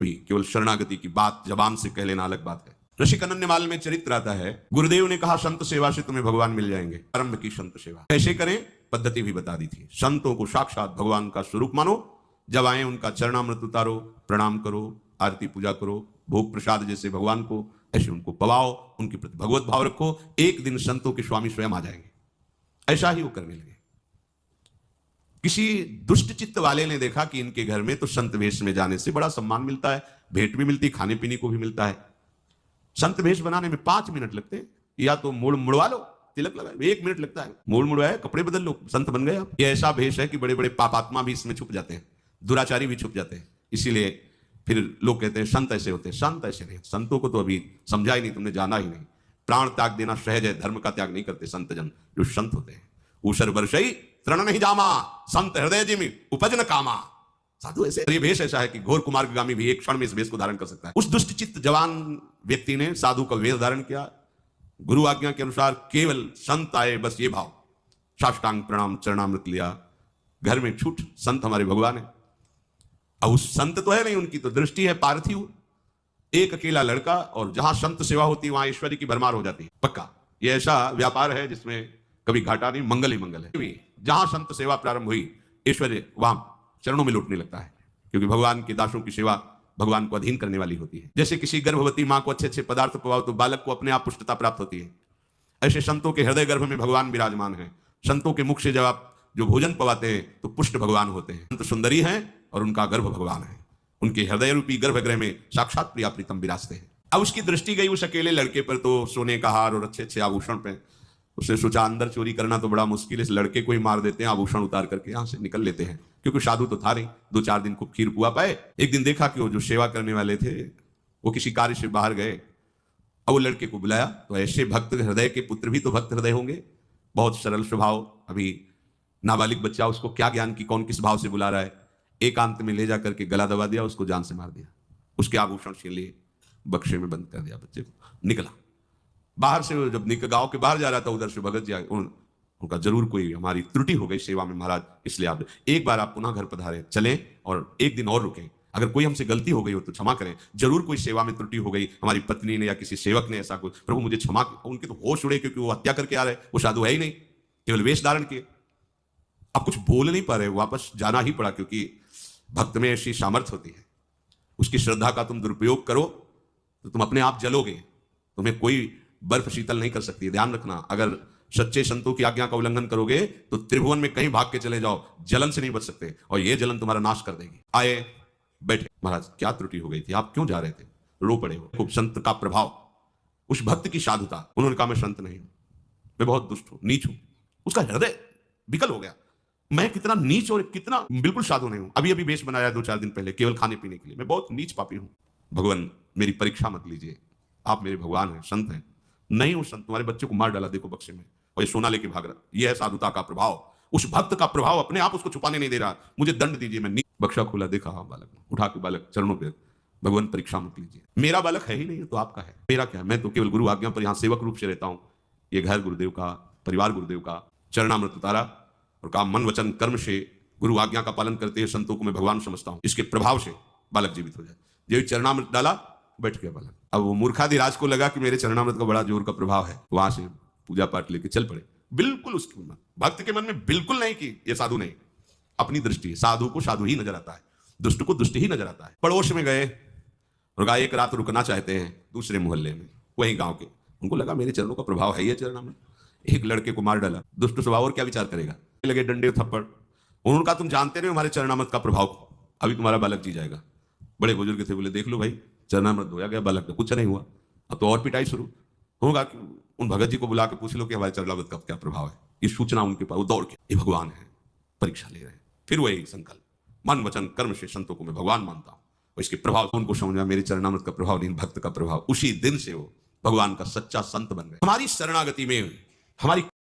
केवल शरणागति की बात जबान से कह लेना अलग बात है। ऋषि अनन्यमाल में चरित्र आता है, गुरुदेव ने कहा संत सेवा से तुम्हें भगवान मिल जाएंगे। आरंभ की संत सेवा कैसे करें, पद्धति भी बता दी थी। संतों को साक्षात भगवान का स्वरूप मानो, जब आए उनका चरणामृत उतारो, प्रणाम करो, आरती पूजा करो, भोग प्रसाद जैसे भगवान को ऐसे उनको पवाओ, उनके प्रति भगवत भाव रखो। एक दिन संतों के स्वामी स्वयं आ जाएंगे। ऐसा ही वो करने लगे। किसी दुष्ट चित्त वाले ने देखा कि इनके घर में तो संत वेश में जाने से बड़ा सम्मान मिलता है, भेंट भी मिलती, खाने पीने को भी मिलता है। संत वेश बनाने में 5 मिनट लगते हैं, या तो मोड़ मुड़वा लो, तिलक लगा, 1 मिनट लगता है, मोड़ मुड़वाया, कपड़े बदल लो, संत बन गए आप। ये ऐसा भेष है कि बड़े बड़े पापात्मा भी इसमें छुप जाते हैं, दुराचारी भी छुप जाते हैं। इसीलिए फिर लोग कहते हैं संत ऐसे होते हैं। संत ऐसे नहीं, संतों को तो अभी समझा ही नहीं, तुमने जाना ही नहीं। प्राण त्याग देना सहज है, धर्म का त्याग नहीं करते संत जन जो संत होते हैं। ऊसर वर्षई तृण नहीं जामा, संत हृदय जिमि उपज न कामा। साधु ऐसे, ये भेष ऐसा है कि घोर कुमार्गामी भी एक क्षण में इस भेष को धारण कर सकता है। उस दुष्ट चित्त जवान व्यक्ति ने साधु का वेश धारण किया, गुरु आज्ञा के अनुसार केवल संत आए, बस ये भाव, साष्टांग प्रणाम, चरणामृत लिया, घर में छूट, संत हमारे भगवान है। अब उस संत तो है नहीं, उनकी तो दृष्टि है पार्थिव, एक अकेला लड़का, और जहां संत सेवा होती है वहां ईश्वरी की भरमार हो जाती है। पक्का ये ऐसा व्यापार है जिसमें कभी घाटा नहीं, मंगल ही मंगल है। जहां संत सेवा प्रारंभ हुई, ईश्वर वहां चरणों में लौटने लगता है, क्योंकि भगवान के दासों की सेवा भगवान को अधीन करने वाली होती है। जैसे किसी गर्भवती मां को अच्छे अच्छे पदार्थ पवाओ तो बालक को अपने आप पुष्टता प्राप्त होती है, ऐसे संतों के हृदय गर्भ में भगवान विराजमान है। संतों के मुख से जब आप जो भोजन पवाते हैं तो पुष्ट भगवान होते हैं। संत सुंदरी हैं और उनका गर्भ भगवान है, उनके हृदय रूपी गर्भगृह में साक्षात प्रिया प्रीतम विराजते हैं। अब उसकी दृष्टि गई उस अकेले लड़के पर, तो सोने का हार और अच्छे अच्छे आभूषण पे। उसने सोचा अंदर चोरी करना तो बड़ा मुश्किल है, इस लड़के को ही मार देते हैं, आभूषण उतार करके यहां से निकल लेते हैं, क्योंकि साधु तो था नहीं, 2-4 दिन खूब खीर पुआ पाए। एक दिन देखा कि वो जो सेवा करने वाले थे वो किसी कार्य से बाहर गए। अब वो लड़के को बुलाया, तो ऐसे भक्त हृदय के पुत्र भी तो भक्त हृदय होंगे, बहुत सरल स्वभाव, अभी नाबालिग बच्चा, उसको क्या ज्ञान की कौन किस भाव से बुला रहा है। एकांत में ले जाकर के गला दबा दिया, उसको जान से मार दिया, उसके आभूषण से लिए बक्से में बंद कर दिया बच्चे को। निकला बाहर से, जब गांव के बाहर जा रहा था, उधर से भगत जी उनका जरूर कोई हमारी त्रुटि हो गई सेवा में महाराज, इसलिए आप एक बार आप पुनः घर पधारे, चलें और एक दिन और रुकें, अगर कोई हमसे गलती हो गई हो तो क्षमा करें, जरूर कोई सेवा में त्रुटि हो गई, हमारी पत्नी ने या किसी सेवक ने ऐसा कुछ, प्रभु मुझे क्षमा। उनके तो होश उड़े, क्योंकि वो हत्या करके आ रहे, वो साधु है ही नहीं, केवल वेश धारण किए। अब कुछ बोल नहीं पा रहे, वापस जाना ही पड़ा, क्योंकि भक्त में ऐसी सामर्थ्य होती है। उसकी श्रद्धा का तुम दुरुपयोग करो तो तुम अपने आप जलोगे, तुम्हें कोई बर्फ शीतल नहीं कर सकती है। ध्यान रखना, अगर सच्चे संतों की आज्ञा का उल्लंघन करोगे तो त्रिभुवन में कहीं भाग के चले जाओ, जलन से नहीं बच सकते, और यह जलन तुम्हारा नाश कर देगी। आए बैठे, महाराज क्या त्रुटि हो गई थी, आप क्यों जा रहे थे, रो पड़े हो। खूब संत का प्रभाव, उस भक्त की साधुता। उन्होंने कहा मैं संत नहीं हूं, मैं बहुत दुष्ट हूं, नीच हूं। उसका हृदय विकल हो गया, मैं कितना नीच और कितना बिल्कुल साधु नहीं हूं। अभी अभी वेश बनाया 2-4 दिन पहले, केवल खाने पीने के लिए, मैं बहुत नीच पापी हूं। भगवान मेरी परीक्षा मत लीजिए, आप मेरे भगवान हैं, संत हैं। नहीं हूं संत, तुम्हारे बच्चे को मार डाला देखो बक्से में, और ये सोना लेके भाग रहा। यह है साधुता का प्रभाव। उस भक्त का प्रभाव अपने आप उसको छुपाने नहीं दे रहा। मुझे दंड दीजिए, मैं बक्सा खोला, देखा बालक, उठा के बालक चरणों पे, भगवान परीक्षा मत लीजिए, मेरा बालक है ही नहीं, तो आपका है, मेरा क्या है, मैं तो केवल गुरु आज्ञा पर यहाँ सेवक रूप से रहता हूँ। ये घर गुरुदेव का, परिवार गुरुदेव का। चरणामृत उतारा और कहा मन वचन कर्म से गुरु आज्ञा का पालन करते हैं संतों को मैं भगवान समझता हूँ, इसके प्रभाव से बालक जीवित हो जाए। जो चरणामृत डाला, बैठ गया बालक। अब वो मूर्खाधिराज को लगा कि मेरे चरणामृत का बड़ा जोर का प्रभाव है, वहां से पूजा पाठ लेके चल पड़े। बिल्कुल उसके मन, भक्त के मन में बिल्कुल नहीं कि ये साधु नहीं, अपनी दृष्टि, साधु को साधु ही नजर आता है, दुष्ट को दुष्ट ही नजर आता है। पड़ोस में गए और कहा एक रात रुकना चाहते हैं, दूसरे मोहल्ले में, वही गांव के। उनको लगा मेरे चरणों का प्रभाव है ये चरणामृत। एक लड़के को मार डाला, दुष्ट स्वभाव, और क्या विचार करेगा, लगे डंडे थप्पड़। उन्होंने कहा तुम जानते नहीं हमारे चरणामृत का प्रभाव, अभी तुम्हारा बालक जी जाएगा। बड़े बुजुर्ग थे, बोले देख लो भाई, चरणामृत धोया गया, बालक का कुछ नहीं हुआ। अब तो और पिटाई शुरू होगा कि उन भगत जी को बुला के पूछ लो कि हमारे चरणामृत का क्या प्रभाव है। ये सूचना उनके पास, वो दौड़ के, ये भगवान है, परीक्षा ले रहे हैं। फिर वही संकल्प, मन वचन कर्म से संतों को मैं भगवान मानता हूँ, और इसके प्रभाव उनको समझा मेरे चरणामृत का प्रभाव नहीं, भक्त का प्रभाव। उसी दिन से वो भगवान का सच्चा संत बन गए। हमारी शरणागति में हमारी